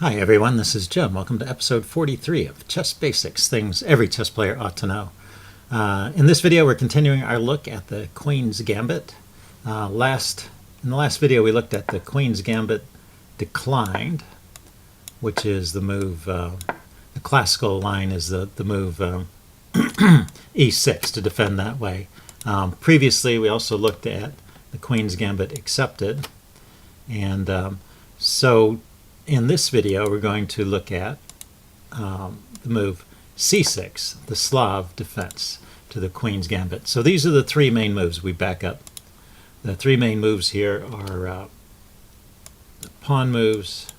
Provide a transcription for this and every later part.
Hi everyone, this is Jim. Welcome to episode 43 of Chess Basics, things every chess player ought to know. In this video we're continuing our look at the Queen's Gambit. In the last video we looked at the Queen's Gambit declined, which is the move, the classical line is the move e6 to defend that way. Previously we also looked at the Queen's Gambit accepted, and so in this video we're going to look at the move c6, the Slav defense to the Queen's Gambit. So these are the three main moves. We back up. The three main moves here are the pawn moves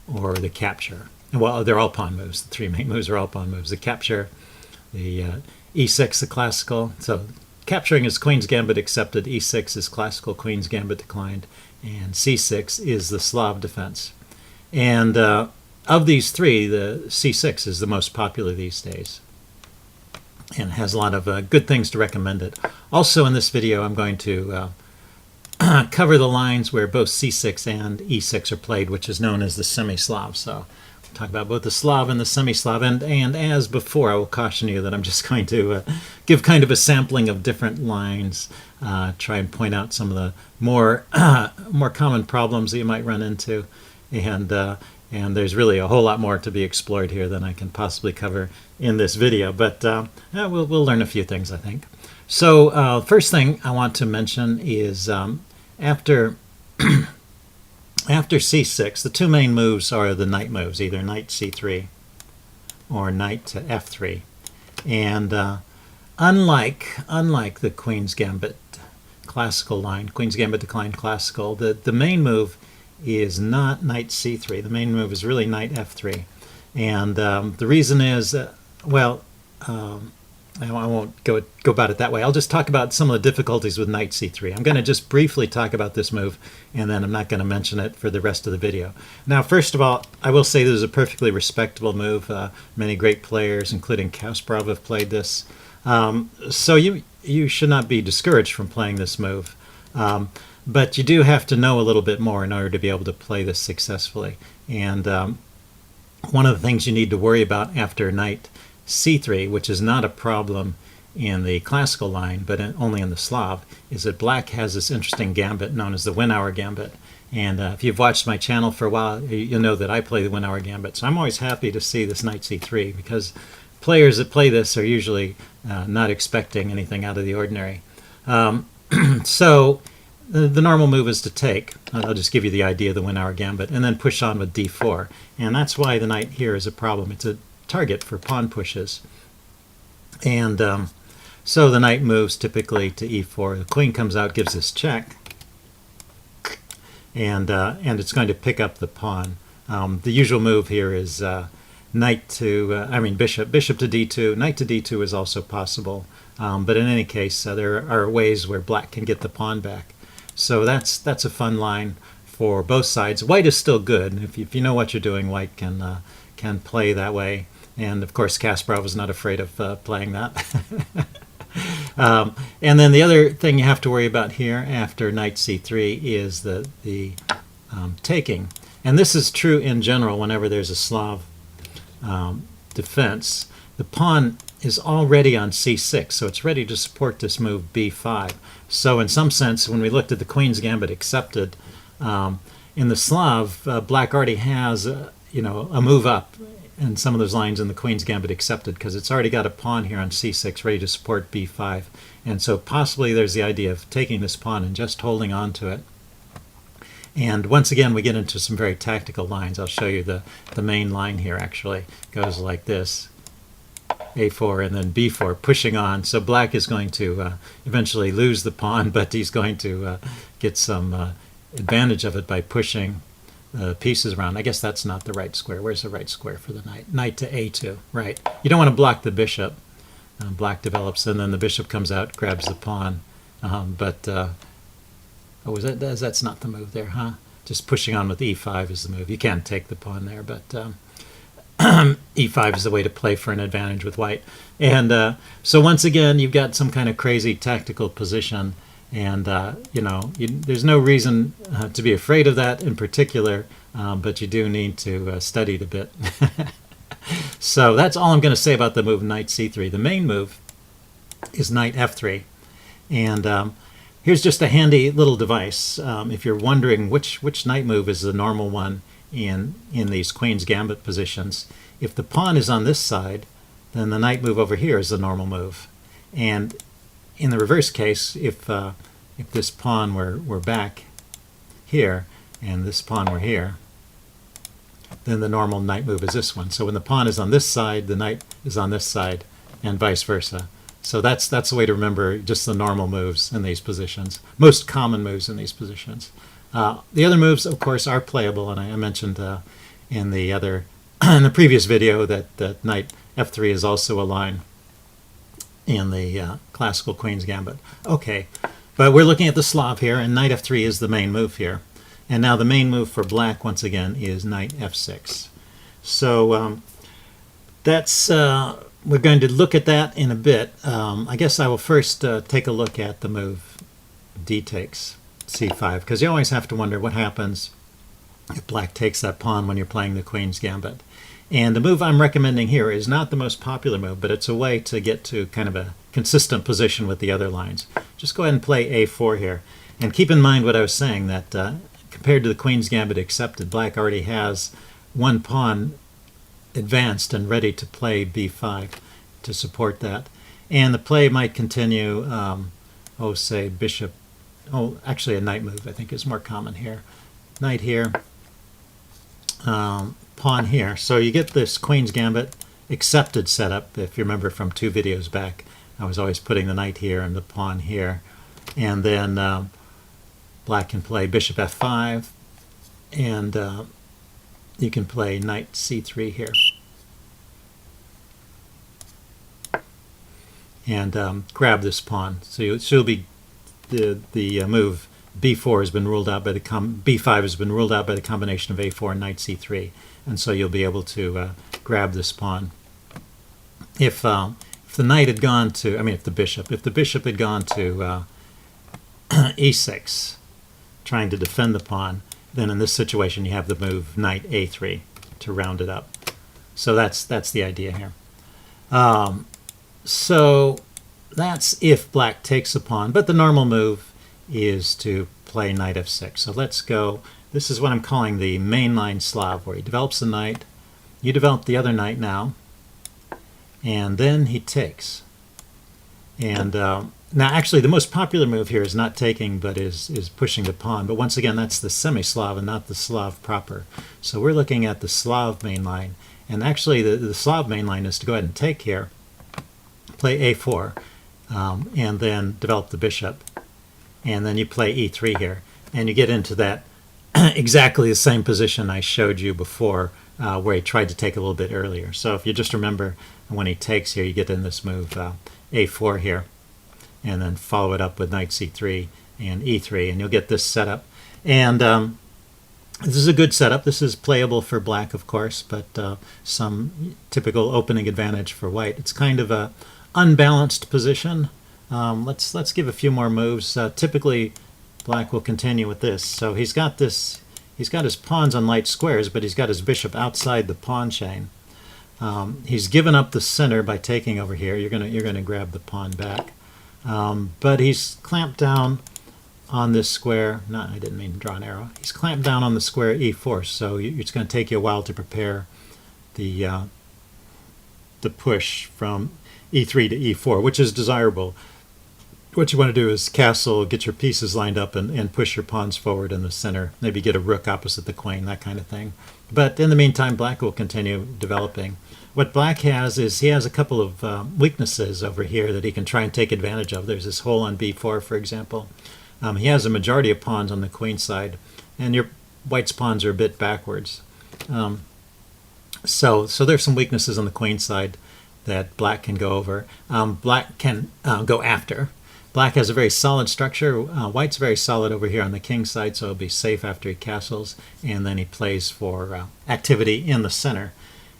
or the capture. Well, they're all pawn moves. The three main moves are all pawn moves. The capture, the e6, the classical. So capturing is Queen's Gambit accepted, e6 is classical Queen's Gambit declined, and c6 is the Slav defense. And of these three, the c6 is the most popular these days and has a lot of good things to recommend it. Also in this video I'm going to cover the lines where both c6 and e6 are played, which is known as the Semi-Slav. So we'll talk about both the Slav and the Semi-Slav, and as before I will caution you that I'm just going to give kind of a sampling of different lines, try and point out some of the more common problems that you might run into. And there's really a whole lot more to be explored here than I can possibly cover in this video, but we'll learn a few things, I think. So first thing I want to mention is after c6, the two main moves are the knight moves, either knight c3 or knight to f3. And unlike the Queen's Gambit classical line, Queen's Gambit declined classical, the main move is not knight c3. The main move is really knight f3, and the reason is, well, I won't go about it that way. I'll just talk about some of the difficulties with knight c3. I'm going to just briefly talk about this move, and then I'm not going to mention it for the rest of the video. Now, first of all, I will say this is a perfectly respectable move. Many great players, including Kasparov, have played this. So you should not be discouraged from playing this move. But you do have to know a little bit more in order to be able to play this successfully. And one of the things you need to worry about after knight c3, which is not a problem in the classical line, but only in the Slav, is that black has this interesting gambit known as the win-hour gambit. And if you've watched my channel for a while, you'll know that I play the win-hour gambit. So I'm always happy to see this knight c3, because players that play this are usually not expecting anything out of the ordinary. So the normal move is to take. I'll just give you the idea of the win-hour gambit, and then push on with d4. And that's why the knight here is a problem. It's a target for pawn pushes. And so the knight moves typically to e4. The queen comes out, gives this check, and it's going to pick up the pawn. The usual move here is knight to, bishop to d2. Knight to d2 is also possible. But in any case, there are ways where black can get the pawn back. So that's a fun line for both sides. White is still good. If you know what you're doing, white can play that way. And of course, Kasparov was not afraid of playing that. And then the other thing you have to worry about here after knight c3 is the taking. And this is true in general whenever there's a Slav defense. The pawn is already on c6, so it's ready to support this move b5. So in some sense, when we looked at the Queen's Gambit accepted, in the Slav, black already has a move up in some of those lines in the Queen's Gambit accepted, because it's already got a pawn here on c6 ready to support b5. And so possibly there's the idea of taking this pawn and just holding on to it. And once again, we get into some very tactical lines. I'll show you the main line here actually goes like this. a4 and then b4, pushing on. So black is going to eventually lose the pawn, but he's going to get some advantage of it by pushing pieces around. I guess that's not the right square. Where's the right square for the knight? Knight to a2, right. You don't want to block the bishop. Black develops, and then the bishop comes out, grabs the pawn. That's not the move there, huh? Just pushing on with e5 is the move. You can't take the pawn there, but e5 is the way to play for an advantage with white. And so once again, you've got some kind of crazy tactical position, and there's no reason to be afraid of that in particular. but you do need to study it a bit. So that's all I'm going to say about the move knight c3. The main move is knight f3. And here's just a handy little device. If you're wondering which knight move is the normal one in these queen's gambit positions, if the pawn is on this side, then the knight move over here is the normal move. And in the reverse case, if this pawn were back here and this pawn were here, then the normal knight move is this one. So when the pawn is on this side, the knight is on this side, and vice versa. So that's the way to remember just the normal moves in these positions, most common moves in these positions. The other moves, of course, are playable, and I mentioned in the other in the previous video that knight f3 is also a line in the classical Queen's Gambit. Okay, but we're looking at the Slav here, and knight f3 is the main move here. And now the main move for black, once again, is knight f6. So that's we're going to look at that in a bit. I guess I will first take a look at the move d takes c5, because you always have to wonder what happens if black takes that pawn when you're playing the Queen's Gambit. And the move I'm recommending here is not the most popular move, but it's a way to get to kind of a consistent position with the other lines. Just go ahead and play a4 here. And keep in mind what I was saying, that compared to the Queen's Gambit accepted, black already has one pawn advanced and ready to play b5 to support that. And the play might continue, say bishop, actually a knight move I think is more common here. Knight here, pawn here. So you get this Queen's Gambit accepted setup. If you remember from 2 videos back, I was always putting the knight here and the pawn here. And then black can play bishop f5, and you can play knight c3 here. And grab this pawn. So she'll be the move b4 has been ruled out by the b5 has been ruled out by the combination of a4 and knight c3, and so you'll be able to grab this pawn. If the knight had gone to, if the bishop had gone to e6, trying to defend the pawn, then in this situation you have the move knight a3 to round it up. So that's the idea here. So that's if black takes a pawn, but the normal move is to play knight f6. So let's go. This is what I'm calling the mainline Slav, where he develops the knight, you develop the other knight now, and then he takes. And now actually the most popular move here is not taking, but is pushing the pawn. But once again, that's the semi-Slav and not the Slav proper. So we're looking at the Slav mainline. And actually the Slav mainline is to go ahead and take here, play a4, and then develop the bishop. And then you play e3 here. And you get into that exactly the same position I showed you before, where he tried to take a little bit earlier. So if you just remember, when he takes here, you get in this move a4 here, and then follow it up with knight c3 and e3, and you'll get this setup. And this is a good setup. This is playable for black, of course, but some typical opening advantage for white. It's kind of a unbalanced position. Let's give a few more moves. Typically, black will continue with this. So he's got this. He's got his pawns on light squares, but he's got his bishop outside the pawn chain. He's given up the center by taking over here. You're gonna grab the pawn back, but he's clamped down on this square. No, I didn't mean to draw an arrow. He's clamped down on the square e4. So it's going to take you a while to prepare the push from e3 to e4, which is desirable. What you want to do is castle, get your pieces lined up, and push your pawns forward in the center. Maybe get a rook opposite the queen, that kind of thing. But in the meantime, black will continue developing. What black has is he has a couple of weaknesses over here that he can try and take advantage of. There's this hole on b4, for example. He has a majority of pawns on the queen side, and your white's pawns are a bit backwards. So there's some weaknesses on the queen side that black can go over. Black can go after. Black has a very solid structure. White's very solid over here on the king side, so it'll be safe after he castles, and then he plays for activity in the center.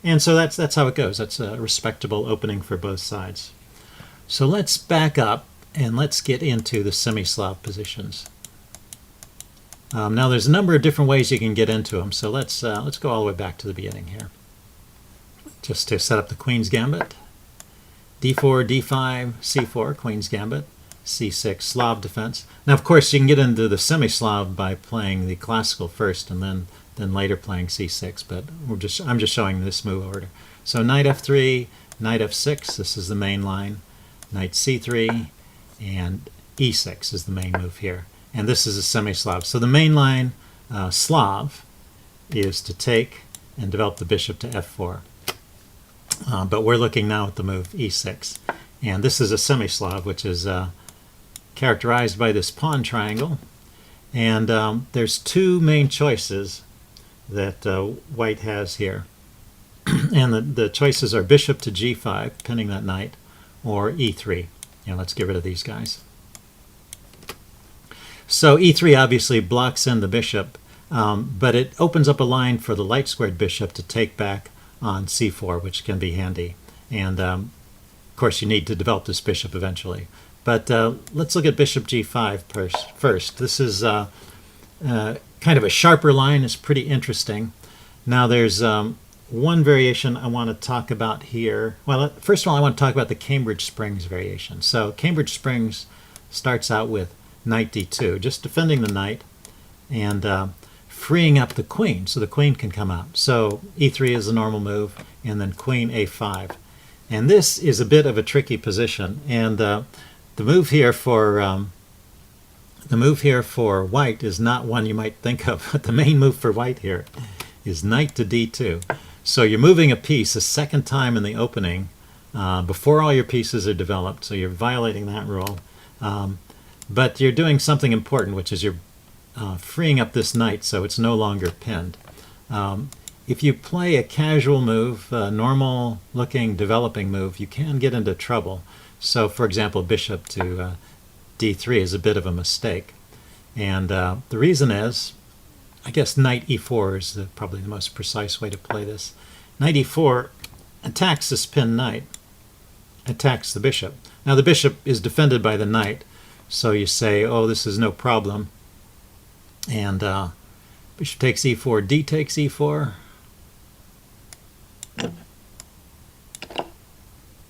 And so that's how it goes. That's a respectable opening for both sides. So let's back up and let's get into the semi-Slav positions. Now there's a number of different ways you can get into them, so let's go all the way back to the beginning here. Just to set up the Queen's Gambit. D4, D5, C4, Queen's Gambit, C6, Slav defense. Now of course you can get into the semi-Slav by playing the classical first and then later playing C6, but I'm just showing this move order. So knight F3, knight F6, this is the main line, knight C3, and E6 is the main move here. And this is a semi-Slav. So the main line Slav is to take and develop the bishop to F4. But we're looking now at the move E6. And this is a semi-Slav, which is characterized by this pawn triangle. And there's two main choices that White has here. And the choices are bishop to G5, pinning that knight, or E3. Let's get rid of these guys. So E3 obviously blocks in the bishop, but it opens up a line for the light-squared bishop to take back on C4, which can be handy. And of course you need to develop this bishop eventually. But let's look at bishop G5 first. This is kind of a sharper line. It's pretty interesting. Now there's one variation I want to talk about here. Well, first of all, I want to talk about the Cambridge Springs variation. So Cambridge Springs starts out with knight D2, just defending the knight and freeing up the queen so the queen can come out. So E3 is the normal move, and then queen A5. And this is a bit of a tricky position. And the move here for White is not one you might think of. But the main move for White here is knight to D2. So you're moving a piece a second time in the opening before all your pieces are developed. So you're violating that rule. But you're doing something important, which is you're freeing up this knight so it's no longer pinned. If you play a casual move, a normal-looking developing move, you can get into trouble. So, for example, bishop to D3 is a bit of a mistake. And the reason is, I guess knight E4 is probably the most precise way to play this. Knight E4 attacks this pinned knight, attacks the bishop. Now the bishop is defended by the knight, so you say, oh, this is no problem. And bishop takes E4, D takes E4.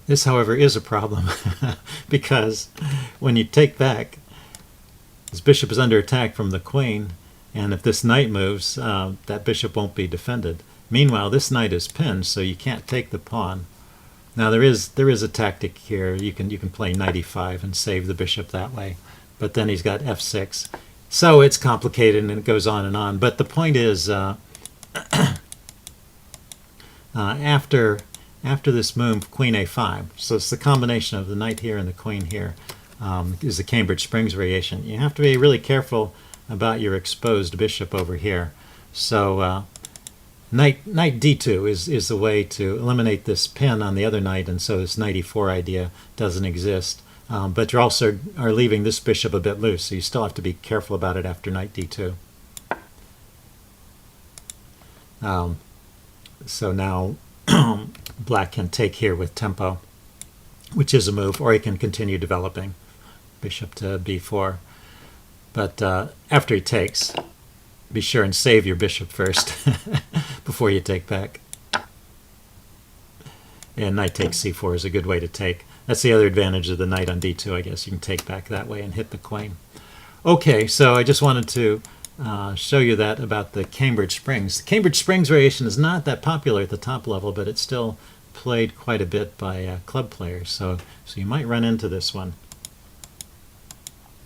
This, however, is a problem because when you take back, this bishop is under attack from the queen, and if this knight moves, that bishop won't be defended. Meanwhile, this knight is pinned, so you can't take the pawn. Now there is a tactic here. You can play knight E5 and save the bishop that way, but then he's got F6. So it's complicated and it goes on and on. But the point is, after this move, queen A5, so it's the combination of the knight here and the queen here, is the Cambridge Springs variation. You have to be really careful about your exposed bishop over here. So knight D2 is the way to eliminate this pin on the other knight, and so this knight E4 idea doesn't exist. But you also are leaving this bishop a bit loose, so you still have to be careful about it after knight D2. So now Black can take here with tempo, which is a move, or he can continue developing bishop to B4. But after he takes, be sure and save your bishop first before you take back. And knight takes C4 is a good way to take. That's the other advantage of the knight on D2, I guess. You can take back that way and hit the queen. Okay, so I just wanted to show you that about the Cambridge Springs. The Cambridge Springs variation is not that popular at the top level, but it's still played quite a bit by club players, so you might run into this one.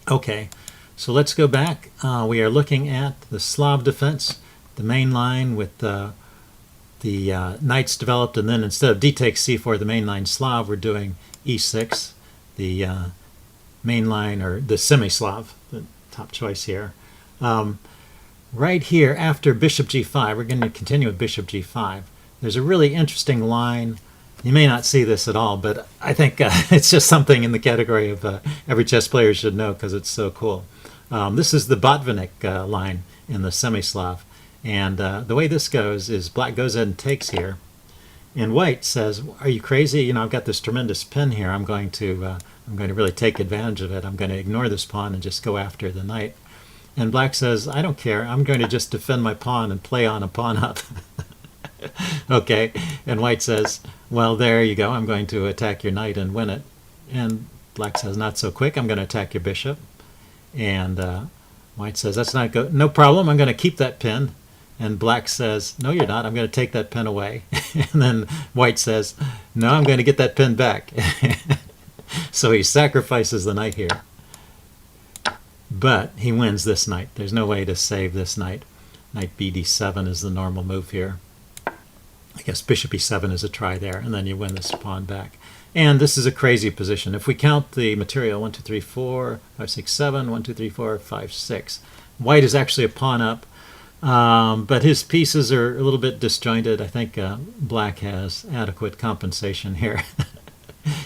Okay, so let's go back. We are looking at the Slav defense, the main line with the knights developed, and then instead of D takes C4, the main line Slav, we're doing E6, the main line, or the semi-Slav, the top choice here. Right here, after bishop G5, we're going to continue with bishop G5. There's a really interesting line. You may not see this at all, but I think it's just something in the category of every chess player should know because it's so cool. This is the Botvinnik line in the semi-Slav. And the way this goes is Black goes ahead and takes here. And White says, are you crazy? You know, I've got this tremendous pin here. I'm going to really take advantage of it. I'm going to ignore this pawn and just go after the knight. And black says, I don't care. I'm going to just defend my pawn and play on a pawn up. Okay. And white says, well, there you go. I'm going to attack your knight and win it. And black says, not so quick. I'm going to attack your bishop. And white says, that's not good. No problem. I'm going to keep that pin. And black says, no, you're not. I'm going to take that pin away. And then white says, no, I'm going to get that pin back. So he sacrifices the knight here. But he wins this knight. There's no way to save this knight. Knight bd7 is the normal move here. I guess bishop e7 is a try there, and then you win this pawn back. And this is a crazy position. If we count the material, 1, 2, 3, 4, 5, 6, 7, 1, 2, 3, 4, 5, 6. White is actually a pawn up, but his pieces are a little bit disjointed. I think black has adequate compensation here.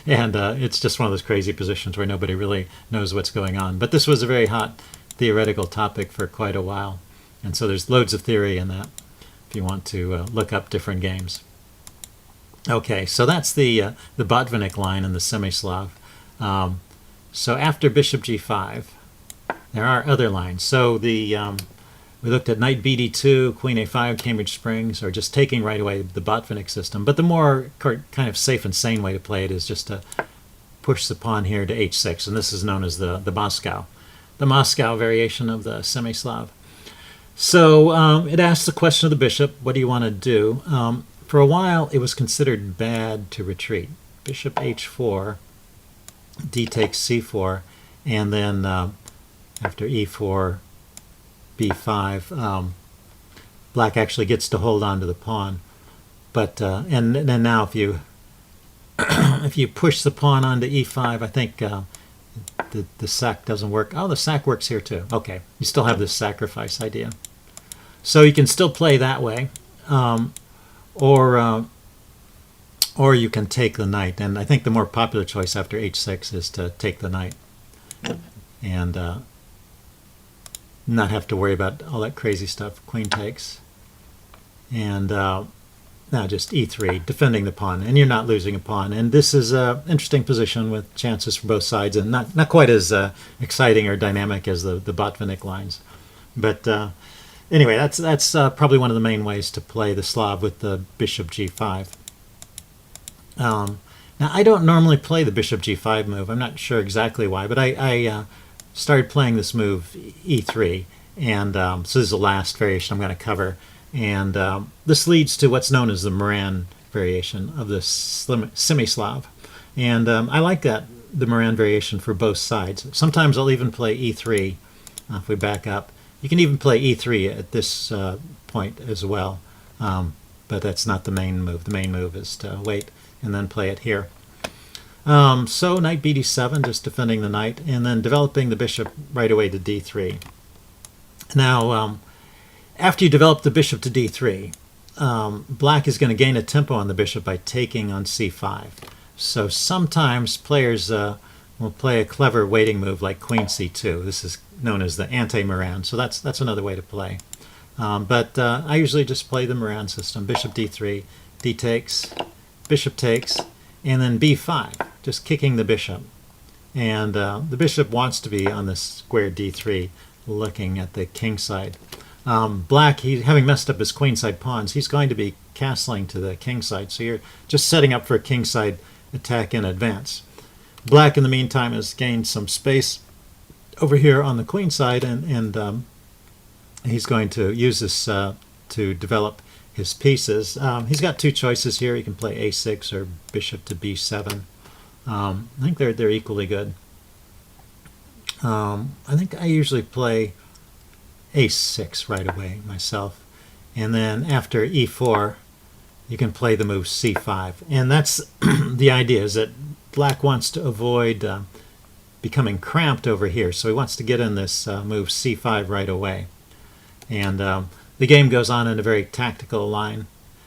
And it's just one of those crazy positions where nobody really knows what's going on. But this was a very hot theoretical topic for quite a while. And so there's loads of theory in that if you want to look up different games. Okay, so that's the Botvinnik line in the SemiSlav. So after bishop g5, there are other lines. So we looked at knight bd2, queen a5, Cambridge Springs, or just taking right away the Botvinnik system. But the more kind of safe and sane way to play it is just to push the pawn here to h6, and this is known as the Moscow variation of the SemiSlav. So it asks the question of the bishop, what do you want to do? For a while, it was considered bad to retreat. Bishop h4, d takes c4, and then after e4, b5, black actually gets to hold on to the pawn. But and then now if you if you push the pawn onto e5, I think the sack doesn't work. Oh, the sack works here too. Okay, you still have this sacrifice idea. So you can still play that way, or you can take the knight. And I think the more popular choice after h6 is to take the knight and not have to worry about all that crazy stuff. Queen takes, and now just e3, defending the pawn, and you're not losing a pawn. And this is an interesting position with chances for both sides, and not quite as exciting or dynamic as the Botvinnik lines. But anyway, that's probably one of the main ways to play the Slav with the bishop g5. Now, I don't normally play the bishop g5 move. I'm not sure exactly why, but I started playing this move e3, and so this is the last variation I'm going to cover. And this leads to what's known as the Meran variation of the SemiSlav. And I like the Meran variation for both sides. Sometimes I'll even play e3 if we back up. You can even play e3 at this point as well, but that's not the main move. The main move is to wait and then play it here. So knight bd7, just defending the knight, and then developing the bishop right away to d3. Now, after you develop the bishop to d3, black is going to gain a tempo on the bishop by taking on c5. So sometimes players will play a clever waiting move like queen c2. This is known as the anti-Meran, so that's another way to play. But I usually just play the Meran system. Bishop d3, d takes, bishop takes, and then b5, just kicking the bishop. And the bishop wants to be on this square d3, looking at the king side. Black, having messed up his queenside pawns, he's going to be castling to the king side, so you're just setting up for a king side attack in advance. Black, in the meantime, has gained some space over here on the queen side, and he's going to use this to develop his pieces. He's got two choices here. He can play a6 or bishop to b7. I think they're equally good. I think I usually play a6 right away myself, and then after e4 you can play the move c5, and that's the idea, is that black wants to avoid becoming cramped over here, so he wants to get in this move c5 right away. And the game goes on in a very tactical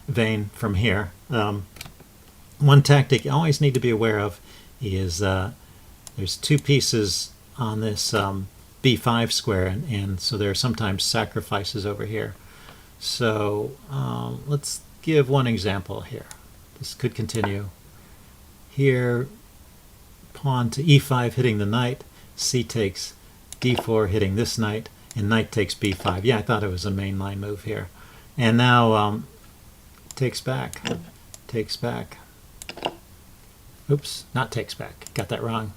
vein from here. One tactic you always need to be aware of is there's two pieces on this b5 square, and so there are sometimes sacrifices over here. So let's give one example here. This could continue. Here, pawn to e5 hitting the knight, c takes, d4 hitting this knight, and knight takes b5. Yeah, I thought it was a main line move here. And now takes back, takes back. Oops, not takes back. Got that wrong.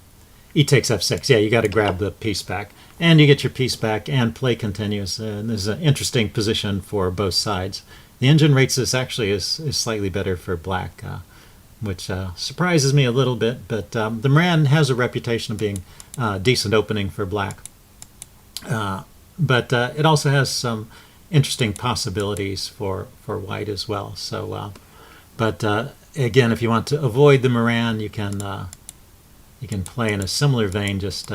E takes f6. Yeah, you got to grab the piece back. And you get your piece back, and play continues. This is an interesting position for both sides. The engine rates this actually is slightly better for black, which surprises me a little bit. But the Moran has a reputation of being a decent opening for black. But it also has some interesting possibilities for white as well. So, again, if you want to avoid the Moran, you can play in a similar vein, just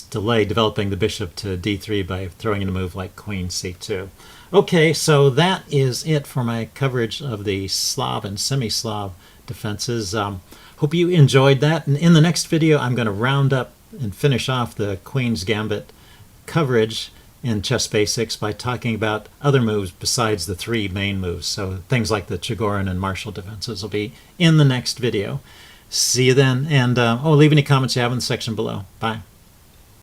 delay developing the bishop to d3 by throwing in a move like queen c2. Okay, so that is it for my coverage of the Slav and Semi-Slav defenses. Hope you enjoyed that. And in the next video, I'm going to round up and finish off the Queen's Gambit coverage in Chess Basics by talking about other moves besides the three main moves. So things like the Chigorin and Marshall defenses will be in the next video. See you then, and leave any comments you have in the section below. Bye.